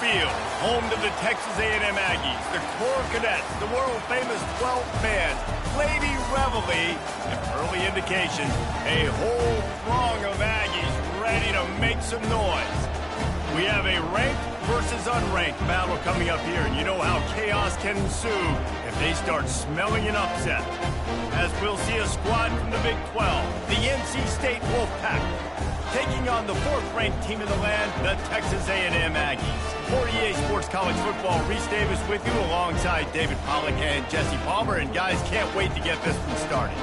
Field, home to the Texas A&M Aggies, the Corps Cadets, the world-famous 12th man, Lady Reveille, and early indications, a whole throng of Aggies ready to make some noise. We have a ranked versus unranked battle coming up here, and you know how chaos can ensue if they start smelling an upset. As we'll see a squad from the Big 12, the NC State Wolfpack, taking on the 4th-ranked team in the land, the Texas A&M Aggies. For EA Sports College Football, Reese Davis with you alongside David Pollack and Jesse Palmer. And guys, can't wait to get this one started.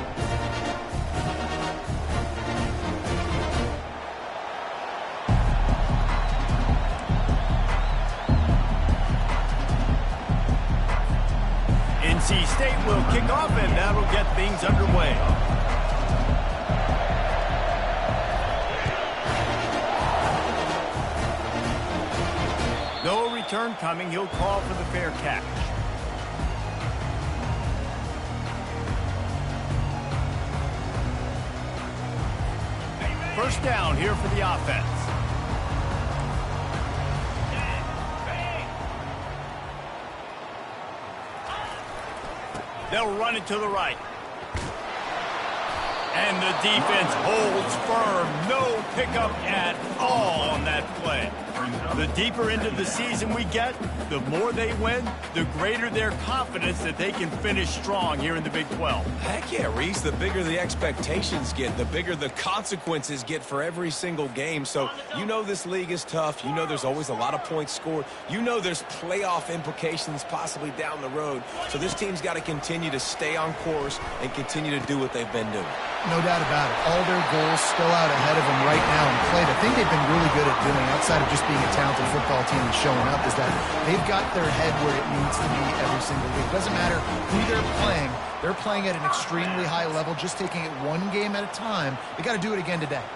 NC State will kick off, and that'll get things underway. No return coming. He'll call for the fair catch. First down here for the offense. They'll run it to the right. And the defense holds firm. No pickup at all on that play. The deeper into the season we get, the more they win, the greater their confidence that they can finish strong here in the Big 12. Heck yeah, Reese. The bigger the expectations get, the bigger the consequences get for every single game. So you know this league is tough. You know there's always a lot of points scored. You know there's playoff implications possibly down the road. So this team's got to continue to stay on course and continue to do what they've been doing. No doubt about it. All their goals still out ahead of them right now in play. The thing they've been really good at doing, outside of just being a talented football team and showing up, is that they've got their head where it needs to be every single week. It doesn't matter who they're playing. They're playing at an extremely high level, just taking it one game at a time. They got to do it again today.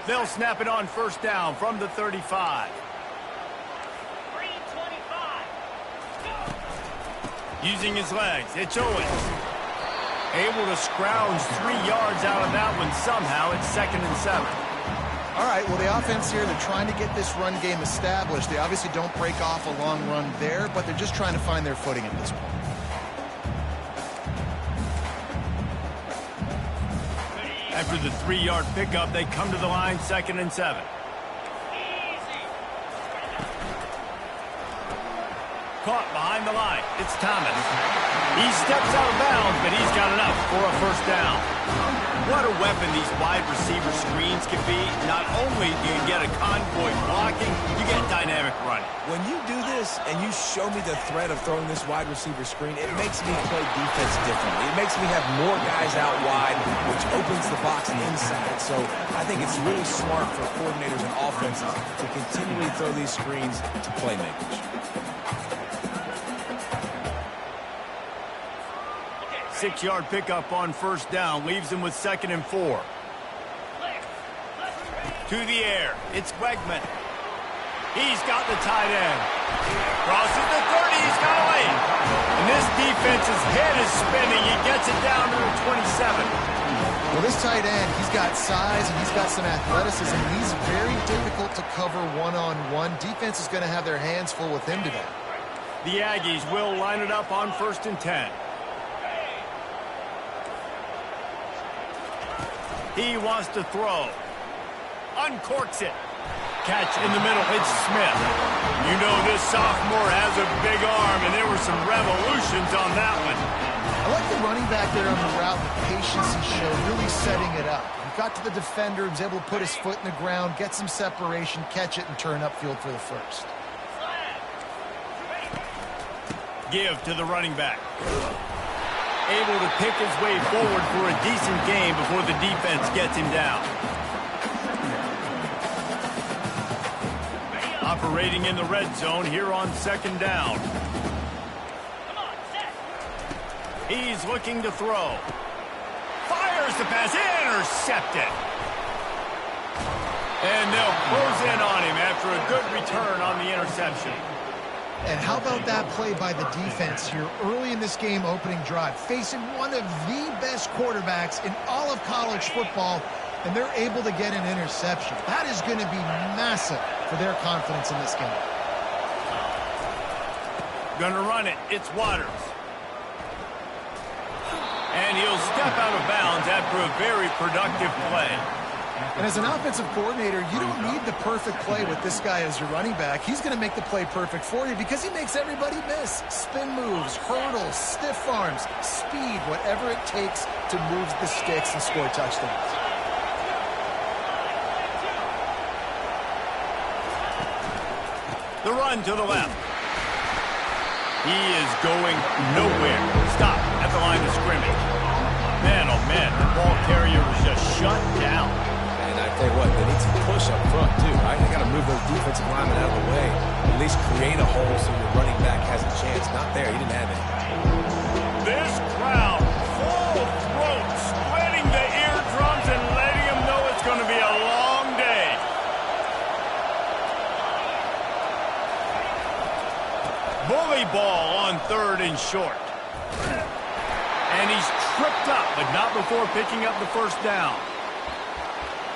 They'll snap it on first down from the 35. Using his legs, it's Owens. Able to scrounge 3 yards out of that one somehow. It's 2nd and 7. All right, well, the offense here, they're trying to get this run game established. They obviously don't break off a long run there, but they're just trying to find their footing at this point. After the 3-yard pickup, they come to the line, 2nd and 7. Caught behind the line. It's Thomas. He steps out of bounds, but he's got enough for a first down. What a weapon these wide receiver screens can be. Not only do you get a convoy blocking, you get dynamic running. When you do this and you show me the threat of throwing this wide receiver screen, it makes me play defense differently. It makes me have more guys out wide, which opens the box inside. So I think it's really smart for coordinators and offenses to continually throw these screens to playmakers. 6-yard pickup on first down leaves him with 2nd and 4. To the air, it's Wegman. He's got the tight end. Crosses the 30, he's got a lane. And this defense's head is spinning. He gets it down to the 27. Well, this tight end, he's got size and he's got some athleticism. He's very difficult to cover one-on-one. Defense is going to have their hands full with him today. The Aggies will line it up on 1st and 10. He wants to throw. Uncorks it. Catch in the middle. It's Smith. You know this sophomore has a big arm, and there were some revolutions on that one. I like the running back there on the route, the patience he showed, really setting it up. He got to the defender, was able to put his foot in the ground, get some separation, catch it, and turn upfield for the first. Give to the running back. Able to pick his way forward for a decent game before the defense gets him down. Operating in the red zone here on 2nd down. He's looking to throw. Fires the pass, intercepted. And they'll close in on him after a good return on the interception. And how about that play by the defense here early in this game opening drive, facing one of the best quarterbacks in all of college football, and they're able to get an interception. That is going to be massive for their confidence in this game. Gonna run it. It's Waters. And he'll step out of bounds after a very productive play. And as an offensive coordinator, you don't need the perfect play with this guy as your running back. He's going to make the play perfect for you because he makes everybody miss. Spin moves, hurdles, stiff arms, speed, whatever it takes to move the sticks and score touchdowns. The run to the left. He is going nowhere. Stop at the line of scrimmage. Man, oh man, the ball carrier is just shut down. And I tell you what, they need some push up front too, right? They got to move those defensive linemen out of the way. At least create a hole so your running back has a chance. Not there. He didn't have it. This crowd, full throat, splitting the eardrums and letting them know it's going to be a long day. Bully ball on 3rd and short. And he's tripped up, but not before picking up the first down.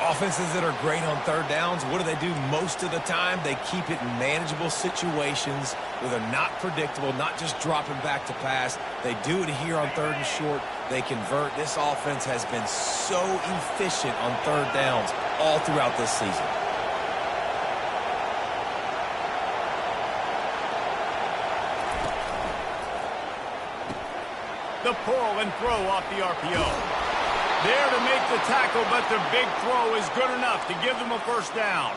Offenses that are great on 3rd downs, what do? Most of the time, they keep it in manageable situations where they're not predictable, not just dropping back to pass. They do it here on 3rd and short. They convert. This offense has been so efficient on 3rd downs all throughout this season. The pull and throw off the RPO. There to make the tackle, but the big throw is good enough to give them a first down.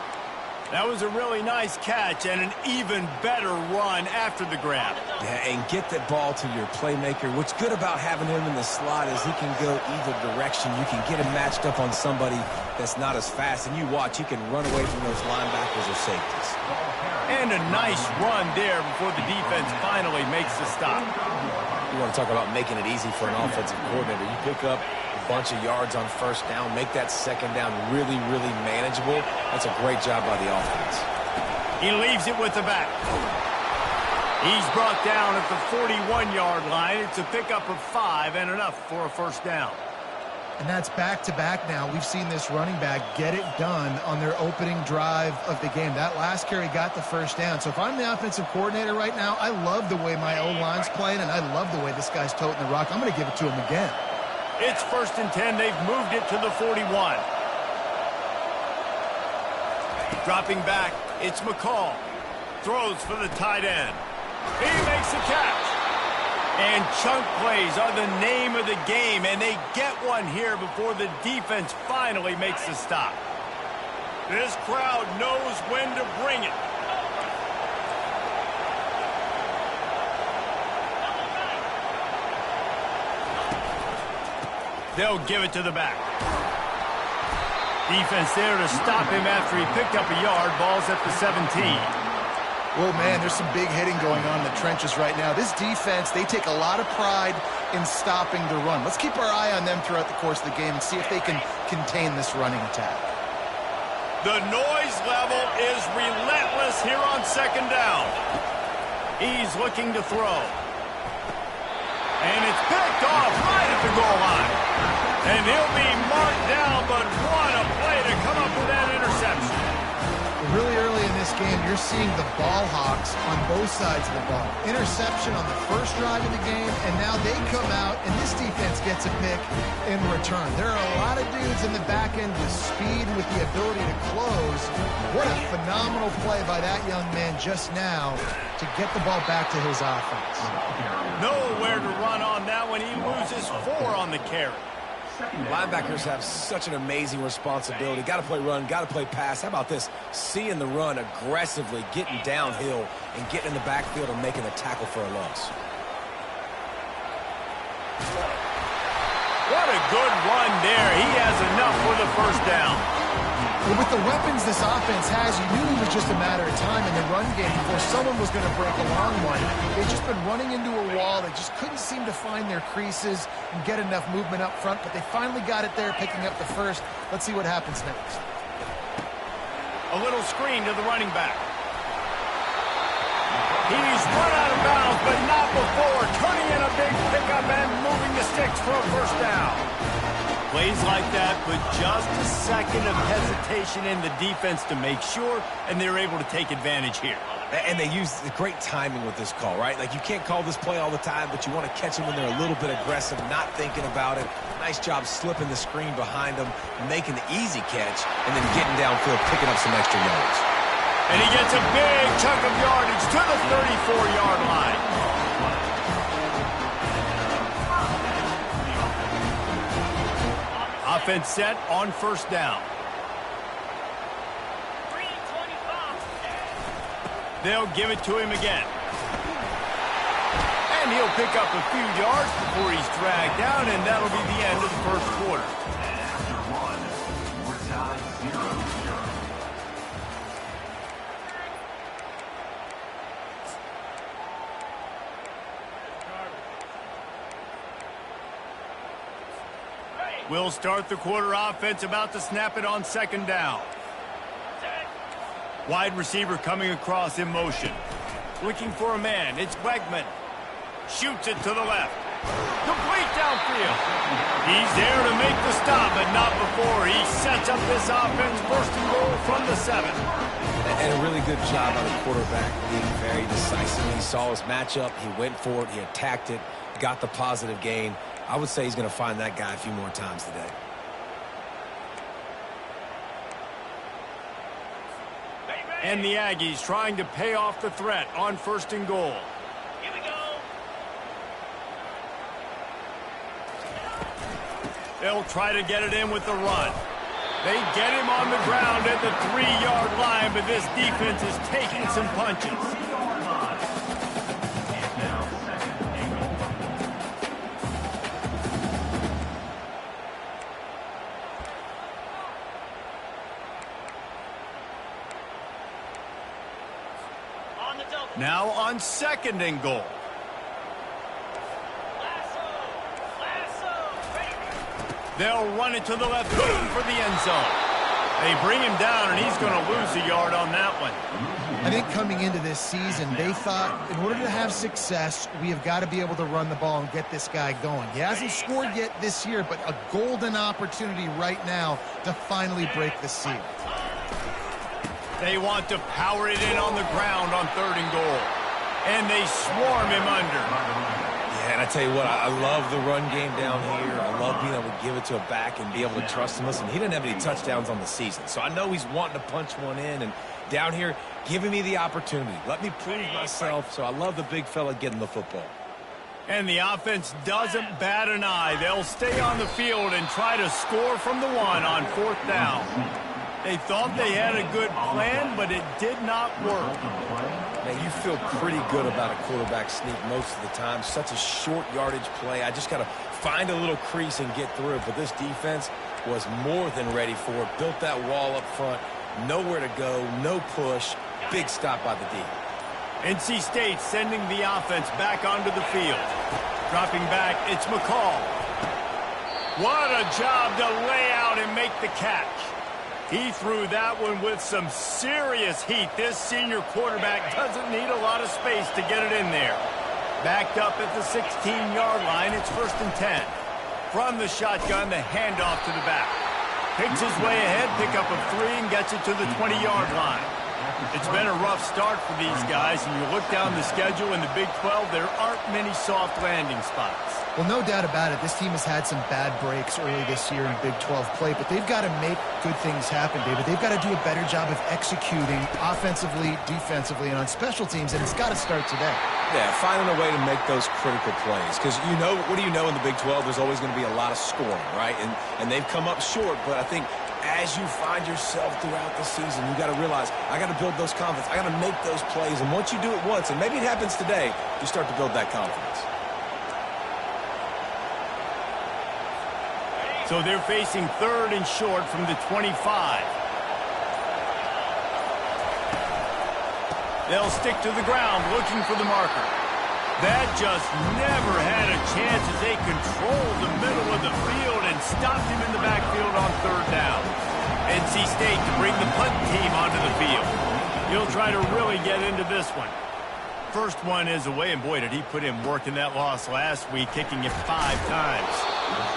That was a really nice catch and an even better run after the grab. Yeah, and get that ball to your playmaker. What's good about having him in the slot is he can go either direction. You can get him matched up on somebody that's not as fast, and you watch, he can run away from those linebackers or safeties. And a nice run there before the defense finally makes the stop. You want to talk about making it easy for an offensive coordinator. You pick up a bunch of yards on 1st down, make that 2nd down really, really manageable. That's a great job by the offense. He leaves it with the back. He's brought down at the 41-yard line. It's a pickup of 5 and enough for a first down. And that's back-to-back now. We've seen this running back get it done on their opening drive of the game. That last carry got the first down. So if I'm the offensive coordinator right now, I love the way my O-line's playing, and I love the way this guy's toting the rock. I'm going to give it to him again. It's 1st and 10. They've moved it to the 41. Dropping back, it's McCall. Throws for the tight end. He makes the catch. And chunk plays are the name of the game, and they get one here before the defense finally makes the stop. This crowd knows when to bring it. They'll give it to the back. Defense there to stop him after he picked up a yard. Ball's at the 17. Well, man, there's some big hitting going on in the trenches right now. This defense, they take a lot of pride in stopping the run. Let's keep our eye on them throughout the course of the game and see if they can contain this running attack. The noise level is relentless here on 2nd down. He's looking to throw. And it's picked off right at the goal line. And he'll be marked down, but what a play to come up with that interception. Really early in this game, you're seeing the ball hawks on both sides of the ball. Interception on the first drive of the game, and now they come out, and this defense gets a pick in return. There are a lot of dudes in the back end with speed, with the ability to close. What a phenomenal play by that young man just now to get the ball back to his offense. Nowhere to run on that when he loses 4 on the carry. Linebackers have such an amazing responsibility. Got to play run, got to play pass. How about this? Seeing the run aggressively, getting downhill, and getting in the backfield and making a tackle for a loss. What a good run there. He has enough for the first down. But with the weapons this offense has, you knew it was just a matter of time in the run game before someone was going to break a long one. They've just been running into a wall. They just couldn't seem to find their creases and get enough movement up front, but they finally got it there, picking up the first. Let's see what happens next. A little screen to the running back. He's run out of bounds, but not before turning in a big pickup and moving the sticks for a first down. Plays like that put just a second of hesitation in the defense to make sure, and they're able to take advantage here. And they use great timing with this call, right? Like, you can't call this play all the time, but you want to catch them when they're a little bit aggressive, not thinking about it. Nice job slipping the screen behind them, making the easy catch, and then getting downfield, picking up some extra yards. And he gets a big chunk of yardage to the 34-yard line. Offense set on first down. They'll give it to him again. And he'll pick up a few yards before he's dragged down, and that'll be the end of the first quarter. We'll start the quarter. Offense about to snap it on second down. Wide receiver coming across in motion. Looking for a man. It's Wegman. Shoots it to the left. Complete downfield. He's there to make the stop, but not before he sets up this offense. First and goal from the 7. And a really good job on the quarterback being very decisive. He saw his matchup. He went for it. He attacked it. Got the positive gain. I would say he's going to find that guy a few more times today. And the Aggies trying to pay off the threat on first and goal. Here we go. They'll try to get it in with the run. They get him on the ground at the 3-yard line, but this defense is taking some punches. Now on second and goal. They'll run it to the left, looking for the end zone. They bring him down, and he's going to lose a yard on that one. I think coming into this season, they thought in order to have success, we have got to be able to run the ball and get this guy going. He hasn't scored yet this year, but a golden opportunity right now to finally break the seal. They want to power it in on the ground on third and goal. And they swarm him under. Yeah, and I tell you what, I love the run game down here. I love being able to give it to a back and be able to trust him. Listen, he didn't have any touchdowns on the season, so I know he's wanting to punch one in. And down here, giving me the opportunity. Let me prove myself, so I love the big fella getting the football. And the offense doesn't bat an eye. They'll stay on the field and try to score from the 1 on fourth down. They thought they had a good plan, but it did not work. Man, you feel pretty good about a quarterback sneak most of the time. Such a short yardage play. I just got to find a little crease and get through it. But this defense was more than ready for it. Built that wall up front. Nowhere to go. No push. Big stop by the D. NC State sending the offense back onto the field. Dropping back, it's McCall. What a job to lay out and make the catch. He threw that one with some serious heat. This senior quarterback doesn't need a lot of space to get it in there. Backed up at the 16-yard line, it's first and 10. From the shotgun, the handoff to the back. Picks his way ahead, pick up a 3, and gets it to the 20-yard line. It's been a rough start for these guys, and you look down the schedule in the Big 12, there aren't many soft landing spots. Well, no doubt about it. This team has had some bad breaks early this year in Big 12 play, but they've got to make good things happen, David. They've got to do a better job of executing offensively, defensively, and on special teams, and it's got to start today. Yeah, finding a way to make those critical plays. Because, you know, what do you know in the Big 12? There's always going to be a lot of scoring, right? And they've come up short, but I think as you find yourself throughout the season, you got to realize, I got to build those confidence. I got to make those plays. And once you do it once, and maybe it happens today, you start to build that confidence. So they're facing third and short from the 25. They'll stick to the ground looking for the marker. That just never had a chance as they controlled the middle of the field and stopped him in the backfield on third down. NC State to bring the punt team onto the field. He'll try to really get into this one. First one is away, and boy, did he put in work in that loss last week, kicking it 5 times.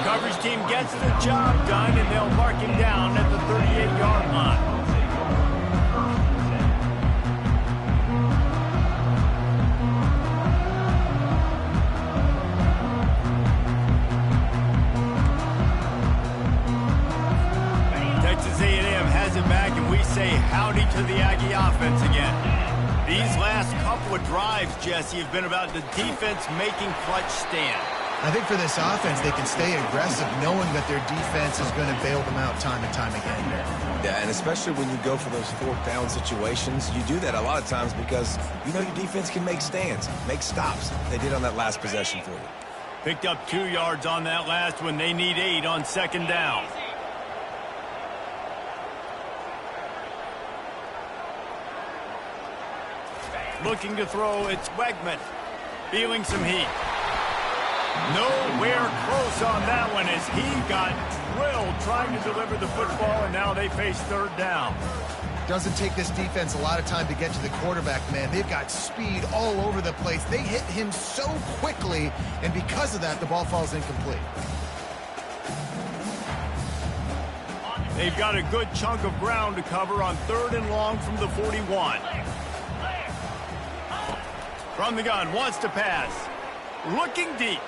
Coverage team gets the job done, and they'll mark him down at the 38-yard line. Texas A&M has it back, and we say howdy to the Aggie offense again. These last couple of drives, Jesse, have been about the defense making clutch stand. I think for this offense, they can stay aggressive knowing that their defense is going to bail them out time and time again. Yeah, and especially when you go for those fourth down situations, you do that a lot of times because you know your defense can make stands, make stops. They did on that last possession for you. Picked up 2 yards on that last one. They need 8 on second down. Looking to throw, it's Wegman. Feeling some heat. Nowhere close on that one as he got drilled trying to deliver the football, and now they face third down. Doesn't take this defense a lot of time to get to the quarterback, man. They've got speed all over the place. They hit him so quickly, and because of that, the ball falls incomplete. They've got a good chunk of ground to cover on third and long from the 41. From the gun, wants to pass. Looking deep.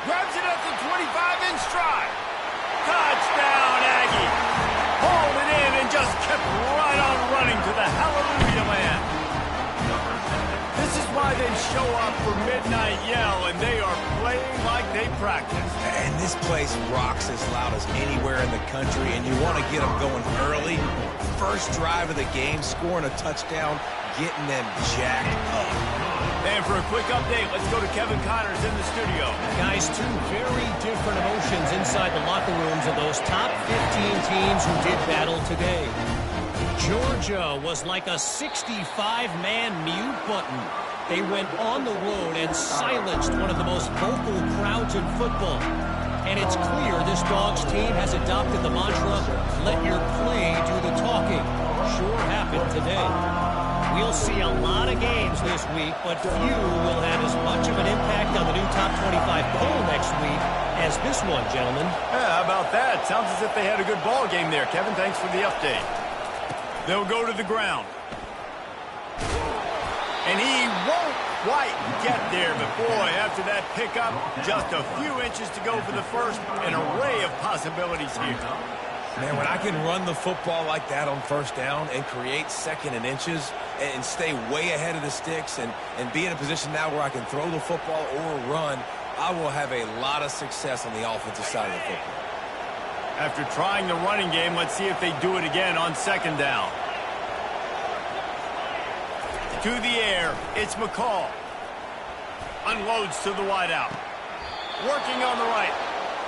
Grabs it at the 25 in stride. Touchdown, Aggie. Hauled it in and just kept right on running to the hallelujah land. This is why they show up for Midnight Yell, and they are playing like they practice. And this place rocks as loud as anywhere in the country, and you want to get them going early. First drive of the game, scoring a touchdown, getting them jacked up. And for a quick update, let's go to Kevin Connors in the studio. Guys, 2 very different emotions inside the locker rooms of those top 15 teams who did battle today. Georgia was like a 65-man mute button. They went on the road and silenced one of the most vocal crowds in football. And it's clear this Dogs team has adopted the mantra, let your play do the talking. Sure happened today. We'll see a lot of games this week, but few will have as much of an impact on the new top 25 poll next week as this one, gentlemen. Yeah, how about that? Sounds as if they had a good ball game there. Kevin, thanks for the update. They'll go to the ground. And he won't quite get there, but boy, after that pickup, just a few inches to go for the first. An array of possibilities here. Man, when I can run the football like that on first down and create second and inches and stay way ahead of the sticks and be in a position now where I can throw the football or run, I will have a lot of success on the offensive side of the football. After trying the running game, let's see if they do it again on second down. To the air, it's McCall. Unloads to the wideout. Working on the right.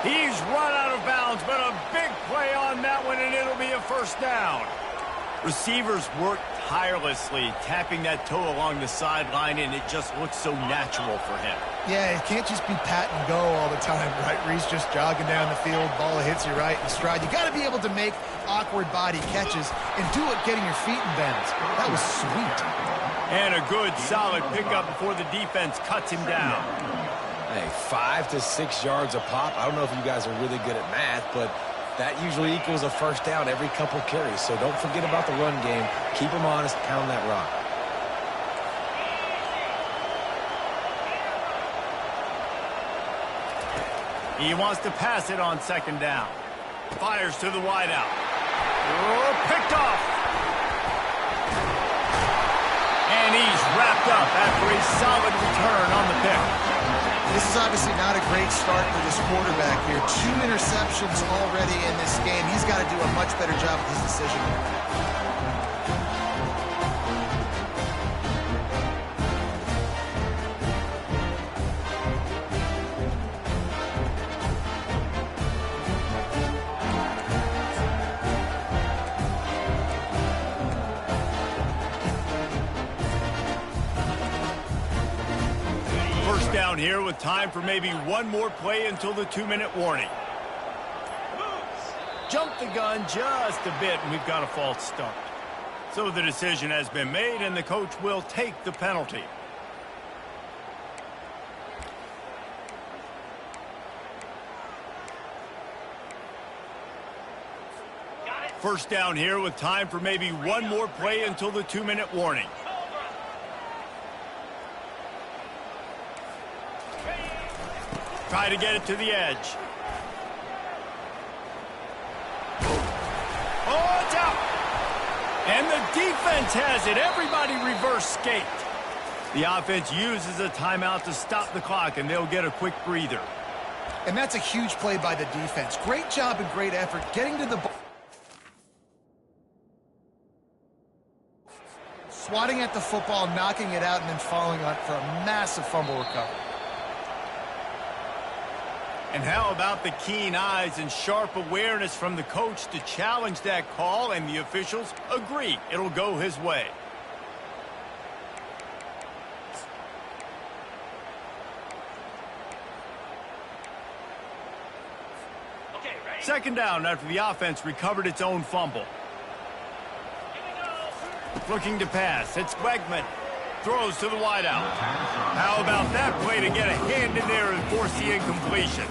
He's run out of bounds, but a big play on that one, and it'll be a first down. Receivers work tirelessly, tapping that toe along the sideline, and it just looks so natural for him. Yeah, it can't just be pat and go all the time, right? Reese just jogging down the field, ball hits you right in stride. You got to be able to make awkward body catches and do it getting your feet in bounds. That was sweet. And a good, solid pickup before the defense cuts him down. Hey, 5 to 6 yards a pop. I don't know if you guys are really good at math, but that usually equals a first down every couple carries. So don't forget about the run game. Keep them honest, pound that rock. He wants to pass it on second down. Fires to the wideout. Oh, picked off. And he's wrapped up after a solid return on the pick. This is obviously not a great start for this quarterback here. 2 interceptions already in this game. He's got to do a much better job with his decision. Down here with time for maybe one more play until the 2-minute warning. Jump the gun just a bit, and we've got a false start. So the decision has been made, and the coach will take the penalty. First down here with time for maybe one more play until the 2-minute warning. Try to get it to the edge. Oh, it's out. And the defense has it. Everybody reverse skate. The offense uses a timeout to stop the clock, and they'll get a quick breather. And that's a huge play by the defense. Great job and great effort getting to the ball. Swatting at the football, knocking it out, and then following on for a massive fumble recovery. And how about the keen eyes and sharp awareness from the coach to challenge that call, and the officials agree it'll go his way. Second down after the offense recovered its own fumble. Looking to pass. It's Wegman. Throws to the wideout. How about that play to get a hand in there and force the incompletion?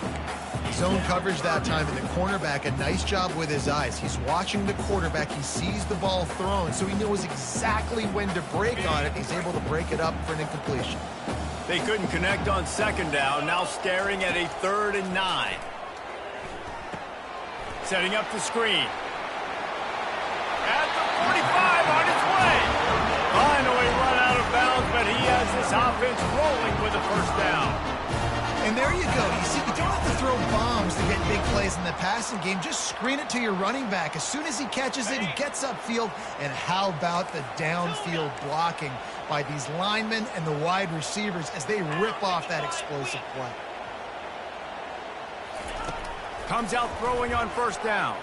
Zone coverage that time, and the cornerback, a nice job with his eyes. He's watching the quarterback. He sees the ball thrown, so he knows exactly when to break on it. He's able to break it up for an incompletion. They couldn't connect on second down. Now staring at a 3rd and 9. Setting up the screen. At the 45 on its way. Finally run out of bounds, but he has this offense rolling with a first down. And there you go. You see, you don't have to throw bombs to get big plays in the passing game. Just screen it to your running back. As soon as he catches it, he gets upfield. And how about the downfield blocking by these linemen and the wide receivers as they rip off that explosive play. Comes out throwing on first down.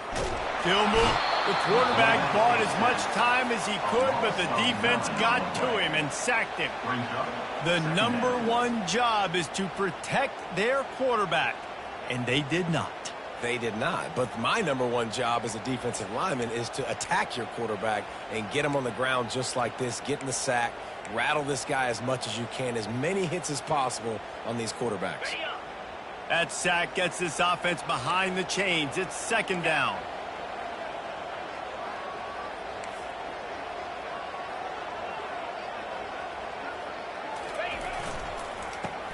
Still move. The quarterback bought as much time as he could, but the defense got to him and sacked him. The #1 job is to protect their quarterback, and they did not. They did not. But my #1 job as a defensive lineman is to attack your quarterback and get him on the ground just like this, get in the sack, rattle this guy as much as you can, as many hits as possible on these quarterbacks. That sack gets this offense behind the chains. It's second down.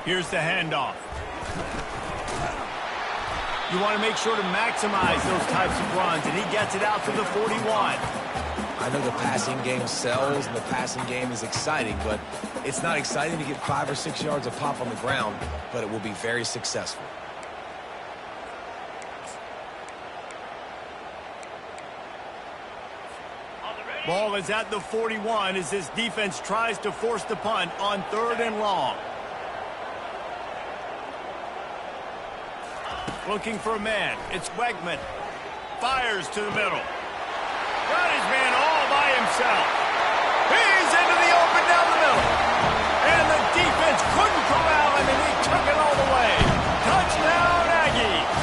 Here's the handoff. You want to make sure to maximize those types of runs, and he gets it out to the 41. I know the passing game sells and the passing game is exciting, but it's not exciting to get 5 or 6 yards of pop on the ground, but it will be very successful. Ball is at the 41 as this defense tries to force the punt on 3rd and long. Looking for a man. It's Wegman. Fires to the middle. Got his man all by himself. He's into the open down the middle. And the defense couldn't corral him, and he took it all the way. Touchdown, Aggies.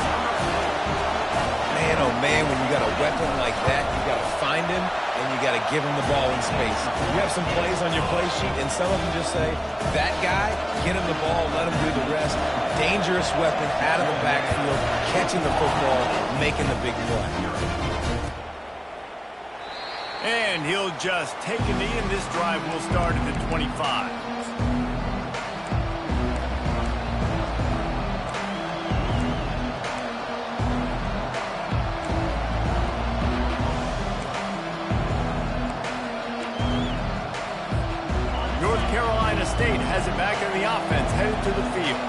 Man, oh man, when you got a weapon like that, you got to find him, and you got to give him the ball in space. You have some plays on your play sheet, and some of them just say, that guy, get him the ball, let him do the rest. Dangerous weapon out of the backfield, catching the football, making the big play. And he'll just take a knee, and this drive will start at the 25. North Carolina State has it back in the offense, headed to the field.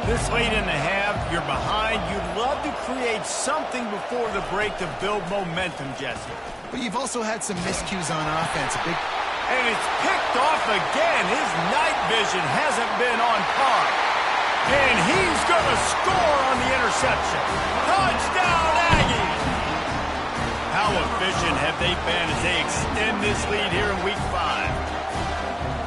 This late in the half, you're behind. You'd love to create something before the break to build momentum, Jesse. But you've also had some miscues on offense. And it's picked off again. His night vision hasn't been on par. And he's going to score on the interception. Touchdown, Aggies! How efficient have they been as they extend this lead here in Week 5?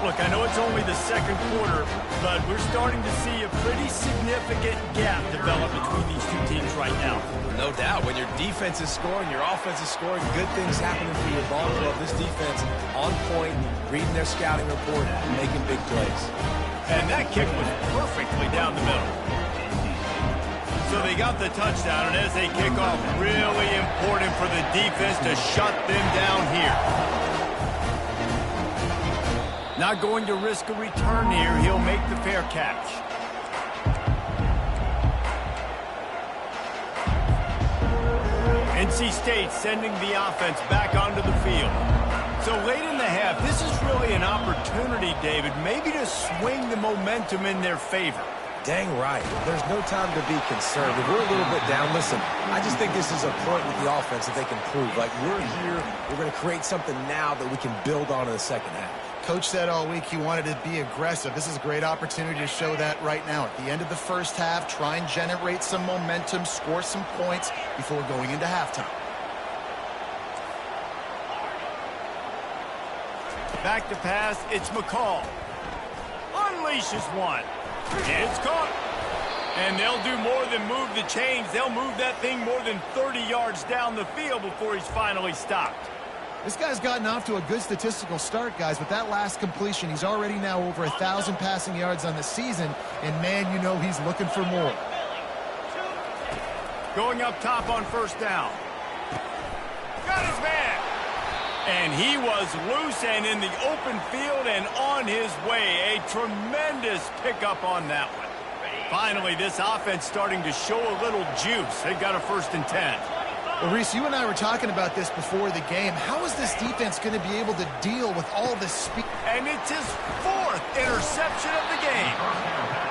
Look, I know it's only the second quarter, but we're starting to see a pretty significant gap develop between these two teams right now. No doubt. When your defense is scoring, your offense is scoring, good things happening for your ball club. This defense on point, reading their scouting report, making big plays. And that kick was perfectly down the middle. So they got the touchdown, and as they kick off, really important for the defense to shut them down here. Not going to risk a return here. He'll make the fair catch. NC State sending the offense back onto the field. So late in the half, this is really an opportunity, David, maybe to swing the momentum in their favor. Dang right. There's no time to be concerned. If we're a little bit down, listen, I just think this is a point with the offense that they can prove. Like, we're here, we're going to create something now that we can build on in the second half. Coach said all week he wanted to be aggressive. This is a great opportunity to show that right now. At the end of the first half, try and generate some momentum, score some points before going into halftime. Back to pass, it's McCall. Unleashes one. It's caught. And they'll do more than move the chains. They'll move that thing more than 30 yards down the field before he's finally stopped. This guy's gotten off to a good statistical start, guys. With that last completion, he's already now over 1,000 passing yards on the season. And, man, you know he's looking for more. Going up top on first down. Got his man. And he was loose and in the open field and on his way. A tremendous pickup on that one. Finally, this offense starting to show a little juice. They've got a 1st and 10. Well, Reese, you and I were talking about this before the game. How is this defense going to be able to deal with all this speed? And it's his 4th interception of the game.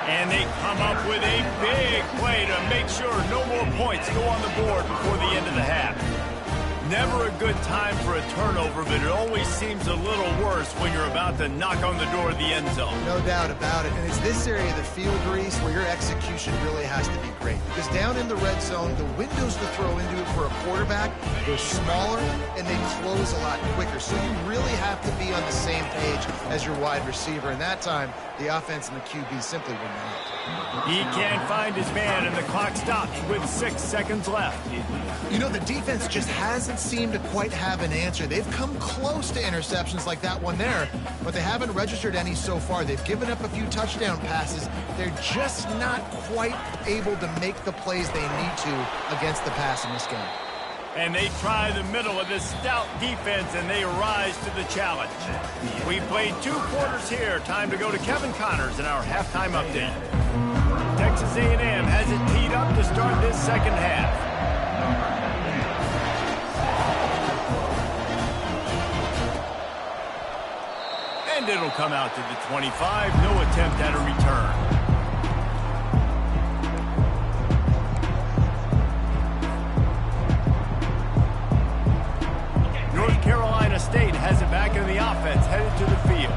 And they come up with a big play to make sure no more points go on the board before the end of the half. Never a good time for a turnover, but it always seems a little worse when you're about to knock on the door of the end zone. No doubt about it. And it's this area of the field, Reese, where your execution really has to be great. Because down in the red zone, the windows to throw into it for a quarterback, they're smaller and they close a lot quicker. So you really have to be on the same page as your wide receiver. And that time, the offense and the QB simply were not. He can't find his man, and the clock stops with 6 seconds left. You know, the defense just hasn't seemed to quite have an answer. They've come close to interceptions like that one there, but they haven't registered any so far. They've given up a few touchdown passes. They're just not quite able to make the plays they need to against the pass in this game. And they try the middle of this stout defense, and they rise to the challenge. We played 2 quarters here. Time to go to Kevin Connors in our halftime update. Texas A&M has it teed up to start this second half. And it'll come out to the 25. No attempt at a return. North Carolina State has it back in the offense, headed to the field.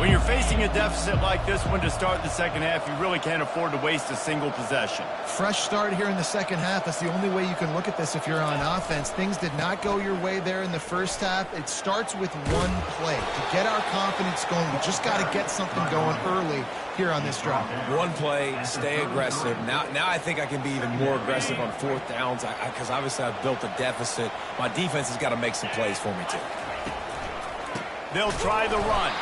When you're facing a deficit like this one to start the second half, you really can't afford to waste a single possession. Fresh start here in the second half. That's the only way you can look at this if you're on offense. Things did not go your way there in the first half. It starts with one play. To get our confidence going, we just got to get something going early here on this drive. One play, stay aggressive. Now I think I can be even more aggressive on 4th downs because obviously I've built a deficit. My defense has got to make some plays for me too. They'll try the run.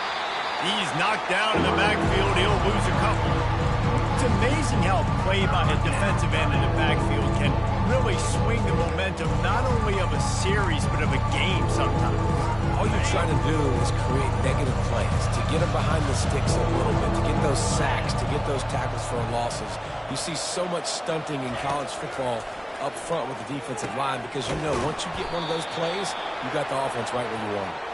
He's knocked down in the backfield. He'll lose a couple. It's amazing how play by a defensive end in the backfield can really swing the momentum not only of a series but of a game sometimes. All you're trying to do is create negative plays, to get them behind the sticks a little bit, to get those sacks, to get those tackles for losses. You see so much stunting in college football up front with the defensive line because you know once you get one of those plays, you got the offense right where you want it.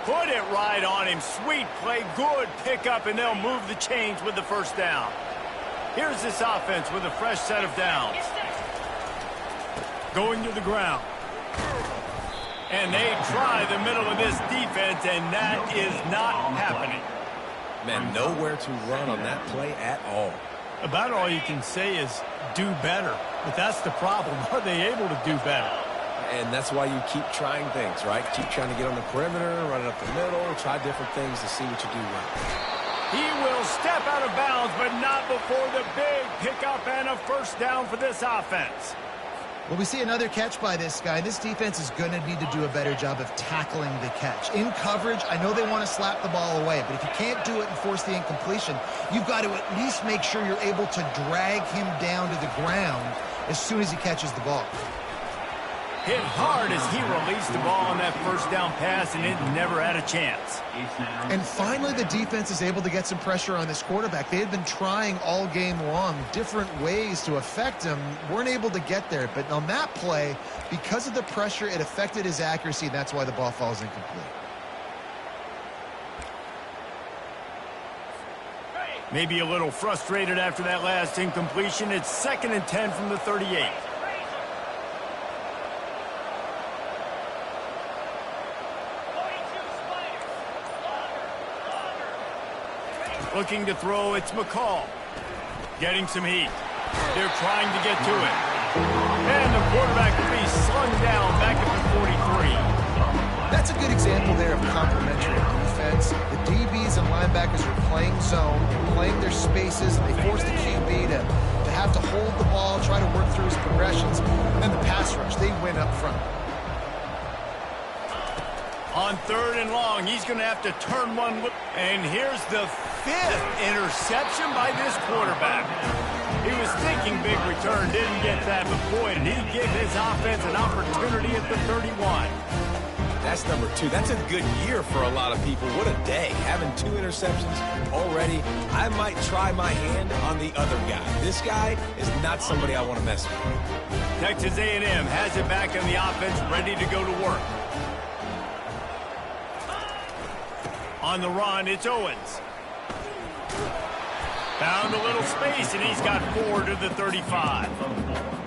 Put it right on him. Sweet play. Good pickup, and they'll move the chains with the 1st down. Here's this offense with a fresh set of downs. Going to the ground. And they try the middle of this defense, and that is not happening. Man, nowhere to run on that play at all. About all you can say is do better. But that's the problem. Are they able to do better? And that's why you keep trying things, right? Keep trying to get on the perimeter, run it up the middle, try different things to see what you do well. He will step out of bounds, but not before the big pickup and a 1st down for this offense. Well, we see another catch by this guy. This defense is going to need to do a better job of tackling the catch. In coverage, I know they want to slap the ball away, but if you can't do it and force the incompletion, you've got to at least make sure you're able to drag him down to the ground as soon as he catches the ball. Hit hard as he released the ball on that first down pass, and it never had a chance. And finally, the defense is able to get some pressure on this quarterback. They had been trying all game long different ways to affect him, weren't able to get there. But on that play, because of the pressure, it affected his accuracy, and that's why the ball falls incomplete. Maybe a little frustrated after that last incompletion. It's 2nd and 10 from the 38. Looking to throw, it's Ncaa. Getting some heat. They're trying to get to it. And the quarterback will be slung down back at the 43. That's a good example there of complementary defense. The DBs and linebackers are playing zone, playing their spaces, and they force the QB to have to hold the ball, try to work through his progressions. And then the pass rush, they win up front. On 3rd and long, he's going to have to turn one. And here's the 5th interception by this quarterback. He was thinking big return, didn't get that, but boy, did he give his offense an opportunity at the 31. That's number 2. That's a good year for a lot of people. What a day. Having 2 interceptions already. I might try my hand on the other guy. This guy is not somebody I want to mess with. Texas A&M has it back on the offense, ready to go to work. On the run, it's Owens. Found a little space, and he's got 4 to the 35.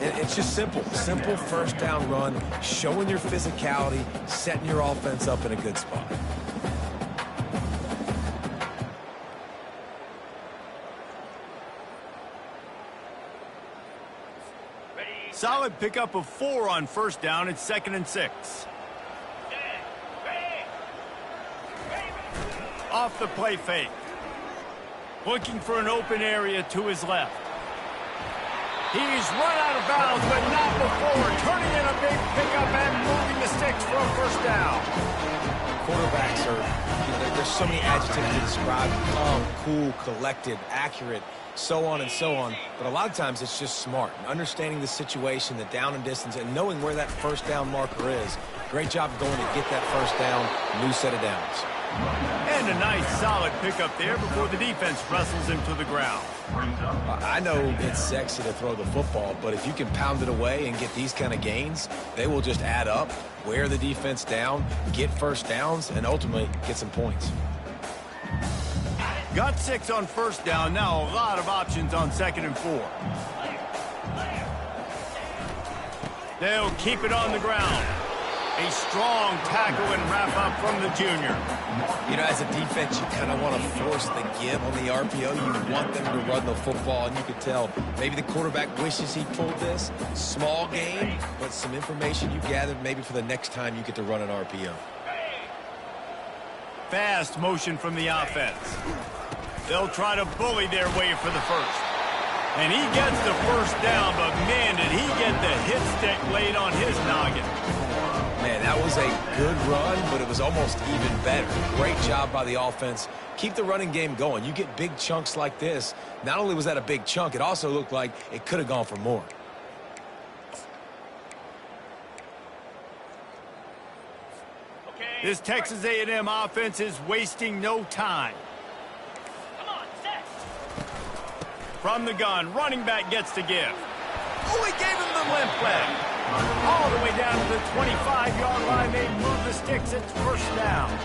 It's just simple. Simple first down run, showing your physicality, setting your offense up in a good spot. Solid pickup of 4 on first down. It's 2nd and 6. Off the play fake. Looking for an open area to his left. He's run out of bounds, but not before. Turning in a big pickup and moving the sticks for a first down. Quarterbacks are, there's so many adjectives to describe. Calm, cool, collected, accurate, so on and so on. But a lot of times it's just smart. Understanding the situation, the down and distance, and knowing where that first down marker is. Great job going to get that first down, new set of downs. And a nice solid pickup there before the defense wrestles him to the ground. I know it's sexy to throw the football, but if you can pound it away and get these kind of gains, they will just add up, wear the defense down, get first downs, and ultimately get some points. Got 6 on first down. Now a lot of options on 2nd and 4. They'll keep it on the ground. A strong tackle and wrap up from the junior. You know, as a defense, you kind of want to force the give on the RPO. You want them to run the football, and you could tell maybe the quarterback wishes he pulled this. Small game, but some information you gathered maybe for the next time you get to run an RPO. Fast motion from the offense. They'll try to bully their way for the first. And he gets the first down, but man, did he get the hit stick laid on his noggin. Man, that was a good run, but it was almost even better. Great job by the offense. Keep the running game going. You get big chunks like this. Not only was that a big chunk, it also looked like it could have gone for more. This Texas A&M offense is wasting no time. From the gun, running back gets to give. Oh, he gave him the limp leg. All the way down to the 25-yard line. They move the sticks. It's first down.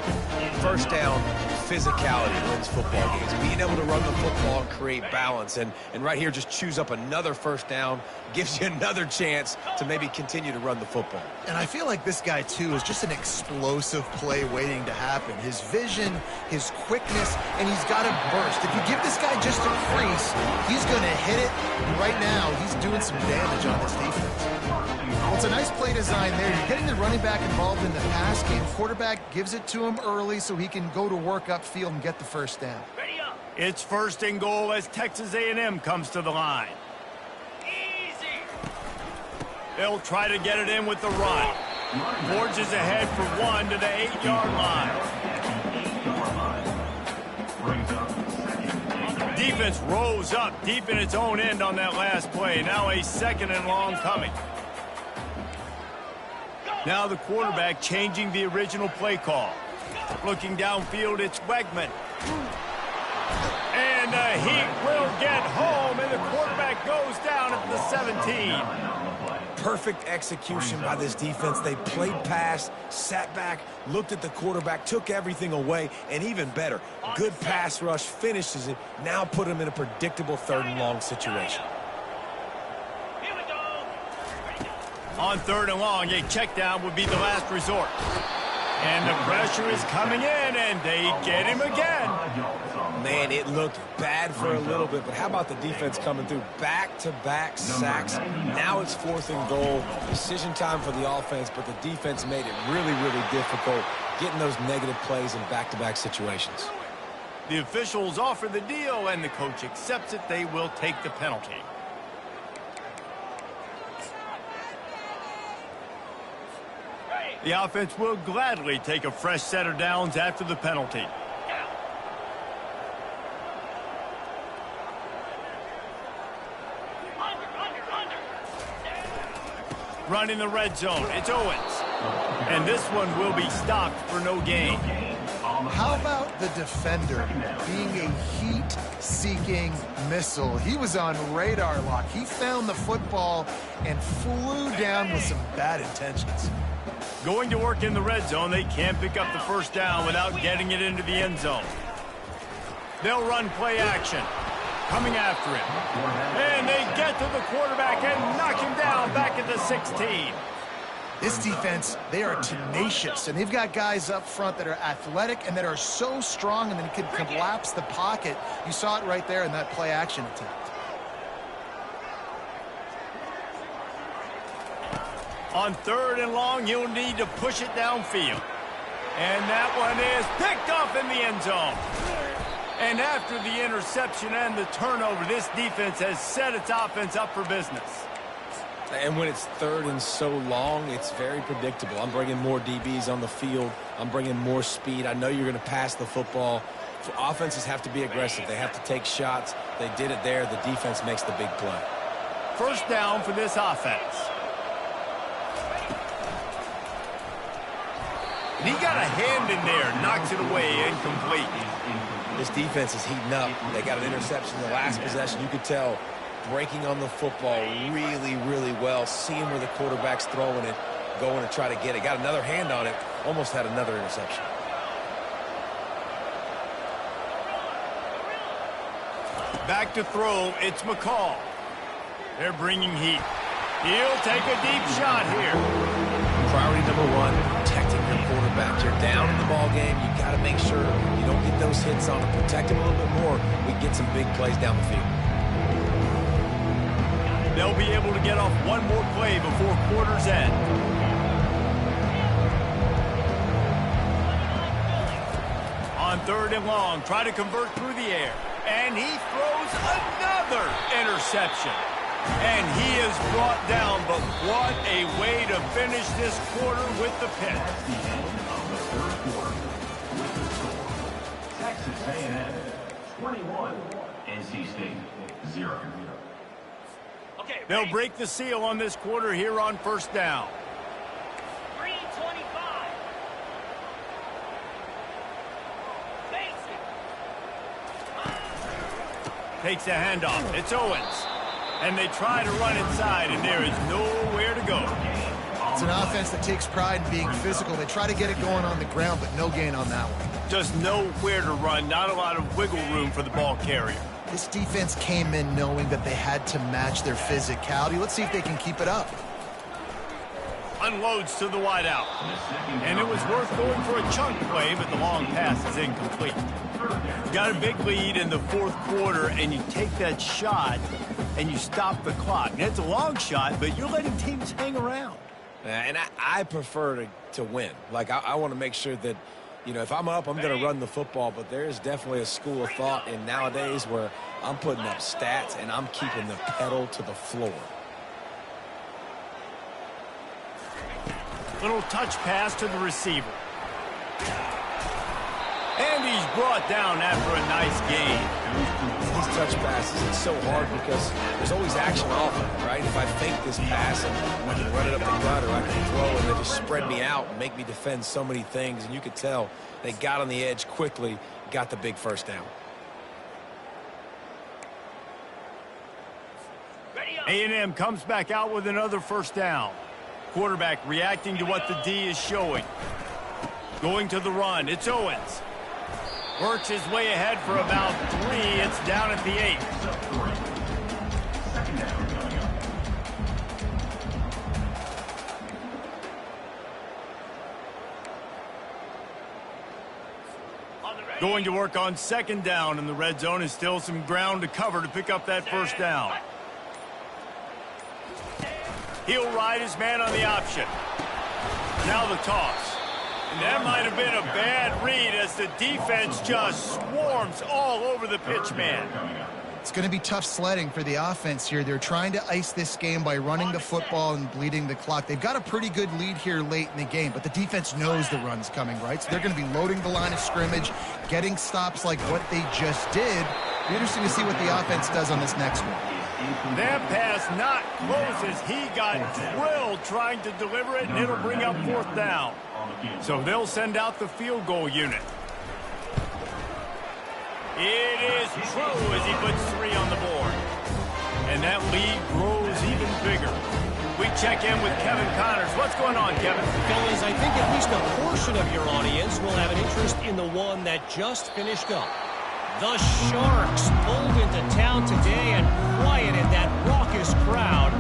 First down, physicality wins football games. Being able to run the football and create balance. And right here, just choose up another first down. Gives you another chance to maybe continue to run the football. And I feel like this guy, too, is just an explosive play waiting to happen. His vision, his quickness, and he's got a burst. If you give this guy just a crease, he's going to hit it. And right now, he's doing some damage on this defense. Well, it's a nice play design there. You're getting the running back involved in the pass game. Quarterback gives it to him early so he can go to work upfield and get the first down. It's first and goal as Texas A&M comes to the line. They'll try to get it in with the run. Forges ahead for 1 to the 8-yard line. Defense rose up deep in its own end on that last play. Now a 2nd and long coming. Now the quarterback changing the original play call. Looking downfield, it's Wegman. And the Heat will get home, and the quarterback goes down at the 17. Perfect execution by this defense. They played pass, sat back, looked at the quarterback, took everything away, and even better, good pass rush, finishes it, now put him in a predictable 3rd and long situation. On 3rd and long, a check down would be the last resort. And the pressure is coming in, and they get him again. Man, it looked bad for a little bit, but how about the defense coming through? Back-to-back sacks. Now it's 4th and goal. Decision time for the offense, but the defense made it really, really difficult getting those negative plays in back-to-back situations. The officials offer the deal, and the coach accepts it. They will take the penalty. The offense will gladly take a fresh set of downs after the penalty. Running the red zone, it's Owens. And this one will be stopped for no gain. How about the defender being a heat-seeking missile? He was on radar lock. He found the football and flew down with some bad intentions. Going to work in the red zone, they can't pick up the 1st down without getting it into the end zone. They'll run play action. Coming after him. And they get to the quarterback and knock him down back at the 16. This defense, they are tenacious, and they've got guys up front that are athletic and that are so strong and then can collapse the pocket. You saw it right there in that play action attempt. On 3rd and long, you'll need to push it downfield. And that one is picked off in the end zone. And after the interception and the turnover, this defense has set its offense up for business. And when it's 3rd and so long, it's very predictable. I'm bringing more DBs on the field. I'm bringing more speed. I know you're going to pass the football. Offenses have to be aggressive. They have to take shots. They did it there. The defense makes the big play. 1st down for this offense. And he got a hand in there, knocks it away, incomplete. This defense is heating up. They got an interception in the last possession. You could tell breaking on the football really, really well, seeing where the quarterback's throwing it, going to try to get it. Got another hand on it, almost had another interception. Back to throw, it's McCall. They're bringing heat. He'll take a deep shot here. Priority number 1, protecting your quarterback. You're down in the ball game. You got to make sure you don't get those hits on him. Protect him a little bit more. We get some big plays down the field. They'll be able to get off one more play before quarter's end. On 3rd and long, try to convert through the air. And he throws another interception. And he is brought down, but what a way to finish this quarter with the pick. Texas A&M 21, NC State 0. They'll break the seal on this quarter here on 1st down. 3:25. Takes a handoff. It's Owens. And they try to run inside, and there is nowhere to go. It's an offense that takes pride in being physical. They try to get it going on the ground, but no gain on that one. Just nowhere to run. Not a lot of wiggle room for the ball carrier. This defense came in knowing that they had to match their physicality. Let's see if they can keep it up. Unloads to the wideout. And it was worth going for a chunk play, but the long pass is incomplete. Got a big lead in the 4th quarter, and you take that shot, and you stop the clock. And it's a long shot, but you're letting teams hang around. And I prefer to win. Like, I want to make sure that, you know, if I'm up, I'm going to run the football. But there is definitely a school of thought in nowadays where I'm putting up stats and I'm keeping the pedal to the floor. Little touch pass to the receiver. And he's brought down after a nice gain. These touch passes, it's so hard because there's always action off of it, right? If I fake this pass and we can run it up the gut, or I can throw and they just spread me out and make me defend so many things. And you could tell they got on the edge quickly, got the big first down. A&M comes back out with another first down. Quarterback reacting to what the D is showing. Going to the run, it's Owens. Works his way ahead for about 3. It's down at the 8. Second down coming up. Going to work on second down in the red zone, and still some ground to cover to pick up that first down. He'll ride his man on the option. Now the toss. And that might have been a bad read as the defense just swarms all over the pitch man. It's going to be tough sledding for the offense here. They're trying to ice this game by running the football and bleeding the clock. They've got a pretty good lead here late in the game, but the defense knows the run's coming, right? So they're going to be loading the line of scrimmage, getting stops like what they just did. Be interesting to see what the offense does on this next one. That pass not close as he got drilled trying to deliver it, and it'll bring up fourth down. So they'll send out the field goal unit. It is true as he puts 3 on the board. And that lead grows even bigger. We check in with Kevin Connors. What's going on, Kevin? Fellas, I think at least a portion of your audience will have an interest in the one that just finished up. The Sharks pulled into town today and quieted that raucous crowd.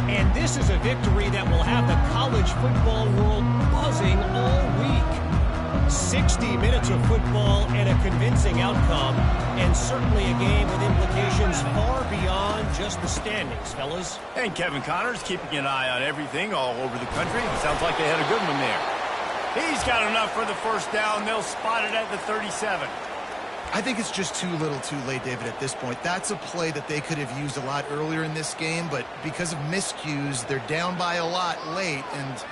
And this is a victory that will have the college football world buzzing all week. 60 minutes of football and a convincing outcome, and certainly a game with implications far beyond just the standings, fellas. And Kevin Connors keeping an eye on everything all over the country. Sounds like they had a good one there. He's got enough for the first down. They'll spot it at the 37. I think it's just too little too late, David, at this point. That's a play that they could have used a lot earlier in this game, but because of miscues, they're down by a lot late, and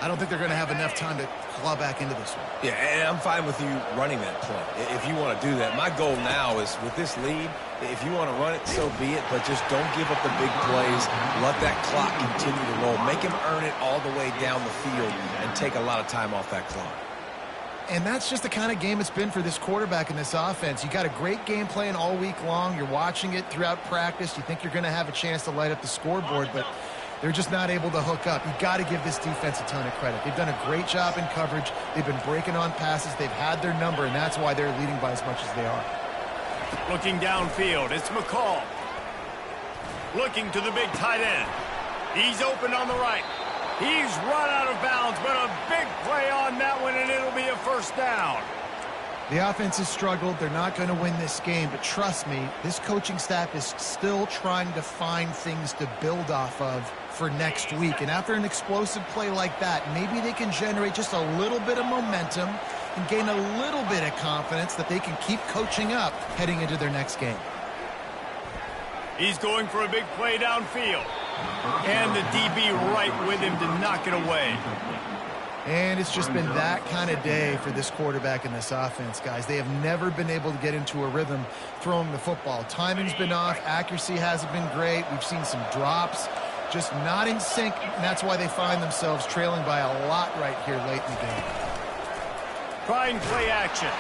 I don't think they're going to have enough time to claw back into this one. Yeah, and I'm fine with you running that play if you want to do that. My goal now is with this lead, if you want to run it, so be it, but just don't give up the big plays. Let that clock continue to roll. Make him earn it all the way down the field and take a lot of time off that clock. And that's just the kind of game it's been for this quarterback in this offense. You got a great game plan all week long. You're watching it throughout practice. You think you're going to have a chance to light up the scoreboard, but they're just not able to hook up. You got to give this defense a ton of credit. They've done a great job in coverage. They've been breaking on passes. They've had their number, and that's why they're leading by as much as they are. Looking downfield, it's McCall. Looking to the big tight end. He's open on the right. He's run out of bounds, but a big play on that one, and it'll be a first down. The offense has struggled. They're not going to win this game, but trust me, this coaching staff is still trying to find things to build off of for next week. And after an explosive play like that, maybe they can generate just a little bit of momentum and gain a little bit of confidence that they can keep coaching up heading into their next game. He's going for a big play downfield. And the DB right with him to knock it away. And it's just been that kind of day for this quarterback in this offense, guys. They have never been able to get into a rhythm throwing the football. Timing's been off. Accuracy hasn't been great. We've seen some drops, just not in sync. And that's why they find themselves trailing by a lot right here late in the game. Trying play action.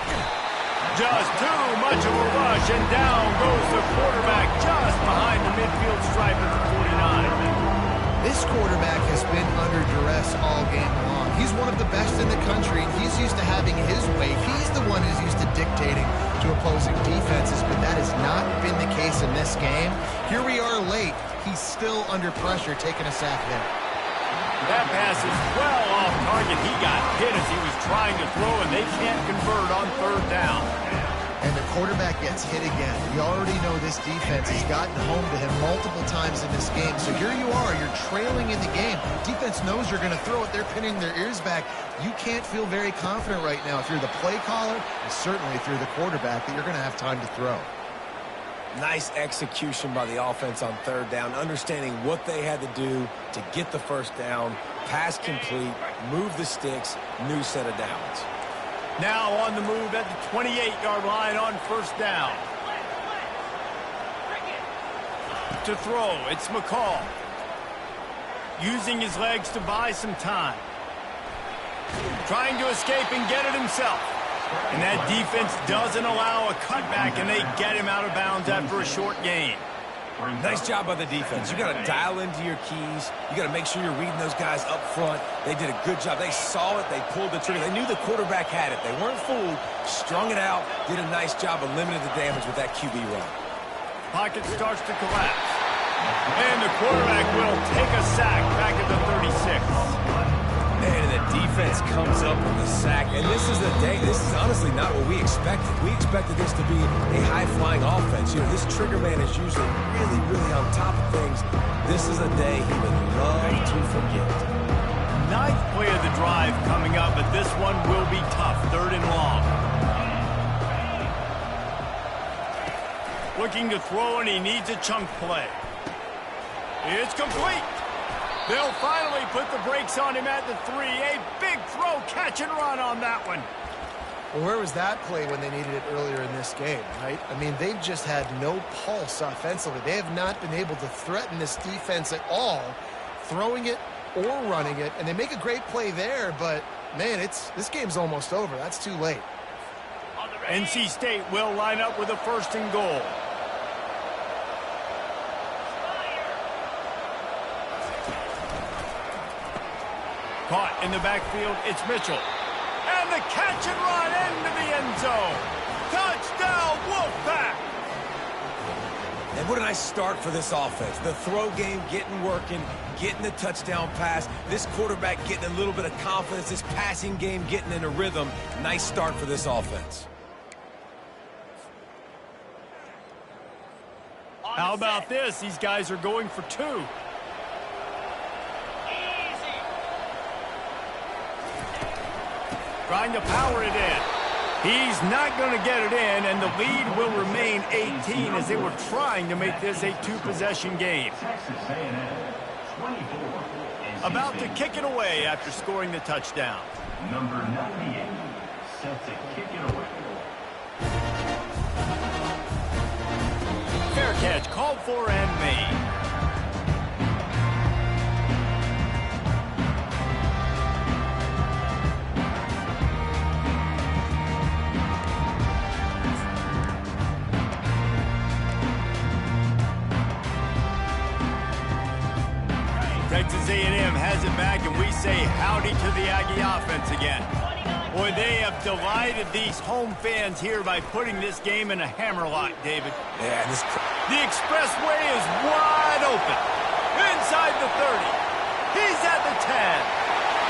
Just too much of a rush, and down goes the quarterback just behind the midfield stripe at the 49. This quarterback has been under duress all game long. He's one of the best in the country, and he's used to having his way. He's the one who's used to dictating to opposing defenses, but that has not been the case in this game. Here we are late. He's still under pressure, taking a sack there. That pass is well off target. He got hit as he was trying to throw, and they can't convert on third down. And the quarterback gets hit again. We already know this defense has gotten home to him multiple times in this game. So here you are, you're trailing in the game. Defense knows you're going to throw it. They're pinning their ears back. You can't feel very confident right now if you're the play caller, and certainly if you're the quarterback, that you're going to have time to throw. Nice execution by the offense on third down, understanding what they had to do to get the first down, pass complete, move the sticks, new set of downs. Now on the move at the 28-yard line on first down. To throw, it's McCall. Using his legs to buy some time. Trying to escape and get it himself. And that defense doesn't allow a cutback, and they get him out of bounds after a short gain. Nice job by the defense. You got to dial into your keys. You got to make sure you're reading those guys up front. They did a good job. They saw it. They pulled the trigger. They knew the quarterback had it. They weren't fooled. Strung it out. Did a nice job of limiting the damage with that QB run. Pocket starts to collapse. And the quarterback will take a sack back at the 36. And the defense comes up with the sack. And this is the day. This is honestly not what we expected. We expected this to be a high-flying offense. You know, this trigger man is usually really, really on top of things. This is a day he would love to forget. Ninth play of the drive coming up, but this one will be tough. Third and long. Looking to throw, and he needs a chunk play. It's complete. They'll finally put the brakes on him at the 3. A big throw, catch and run on that one. Well, where was that play when they needed it earlier in this game, right? I mean, they've just had no pulse offensively. They have not been able to threaten this defense at all, throwing it or running it. And they make a great play there, but, man, this game's almost over. That's too late. NC State will line up with a first and goal. Caught in the backfield, it's Mitchell. And the catch and run into the end zone. Touchdown, Wolfpack! And what a nice start for this offense. The throw game getting working, getting the touchdown pass. This quarterback getting a little bit of confidence. This passing game getting in a rhythm. Nice start for this offense. How about this? These guys are going for 2. Trying to power it in. He's not going to get it in, and the lead will remain 18 as they were trying to make this a 2-possession game. About to kick it away after scoring the touchdown. Number 98, set to kick it away. Fair catch, called for and made. Texas A&M has it back, and we say howdy to the Aggie offense again. Boy, they have delighted these home fans here by putting this game in a hammerlock, David. Yeah, The expressway is wide open. Inside the 30. He's at the 10.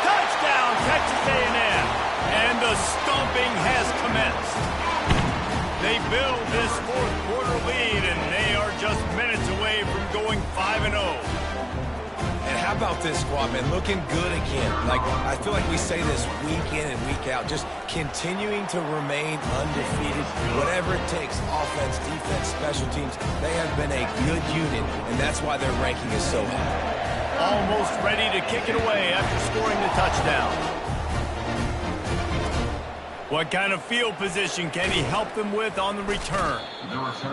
Touchdown, Texas A&M. And the stomping has commenced. They build this fourth-quarter lead, and they are just minutes away from going 5-0. And how about this squad, man? Looking good again. Like, I feel like we say this week in and week out, just continuing to remain undefeated. Whatever it takes, offense, defense, special teams, they have been a good unit, and that's why their ranking is so high. Almost ready to kick it away after scoring the touchdown. What kind of field position can he help them with on the return?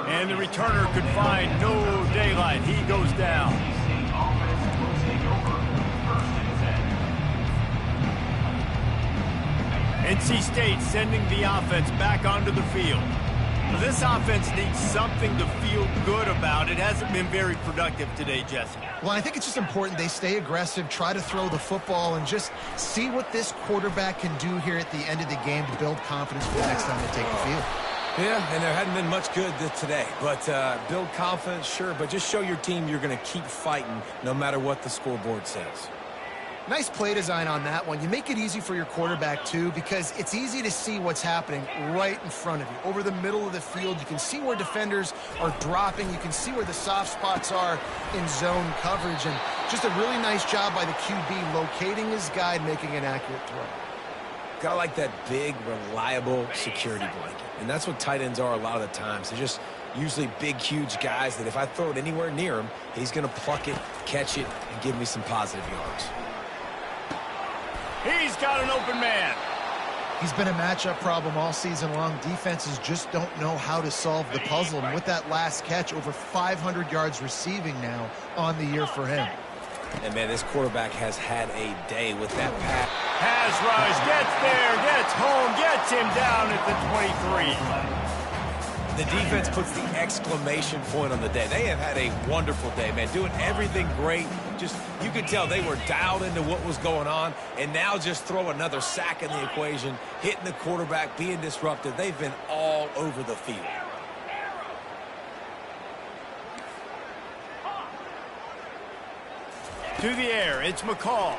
And the returner could find no daylight. He goes down. NC State sending the offense back onto the field. This offense needs something to feel good about. It hasn't been very productive today, Jesse. Well, I think it's just important they stay aggressive, try to throw the football, and just see what this quarterback can do here at the end of the game to build confidence for the next time they take the field. Yeah, and there hadn't been much good today. But build confidence, sure, but just show your team you're going to keep fighting no matter what the scoreboard says. Nice play design on that one. You make it easy for your quarterback, too, because it's easy to see what's happening right in front of you. Over the middle of the field, you can see where defenders are dropping. You can see where the soft spots are in zone coverage. And just a really nice job by the QB locating his guy and making an accurate throw. Got to like that big, reliable security blanket. And that's what tight ends are a lot of the times. They just usually big, huge guys that if I throw it anywhere near him, he's going to pluck it, catch it, and give me some positive yards. He's got an open man. He's been a matchup problem all season long. Defenses just don't know how to solve the puzzle. And with that last catch, over 500 yards receiving now on the year for him. And, man, this quarterback has had a day with that pass. Pass rush, gets there, gets home, gets him down at the 23. The defense puts the exclamation point on the day. They have had a wonderful day, man, doing everything great. Just, you could tell they were dialed into what was going on, and now just throw another sack in the equation, hitting the quarterback, being disruptive. They've been all over the field. To the air, it's McCall.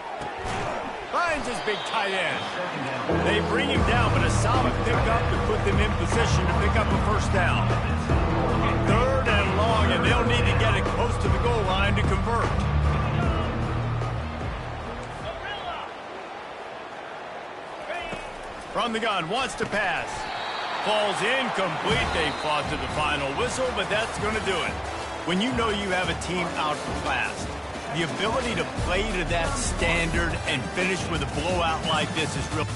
Finds his big tight end. They bring him down, but a solid pickup to put them in position to pick up a first down. 3rd and long, and they'll need to get it close to the goal line to convert. From the gun, wants to pass. Falls incomplete. They fought to the final whistle, but that's going to do it. When you know you have a team outclassed, the ability to play to that standard and finish with a blowout like this is real.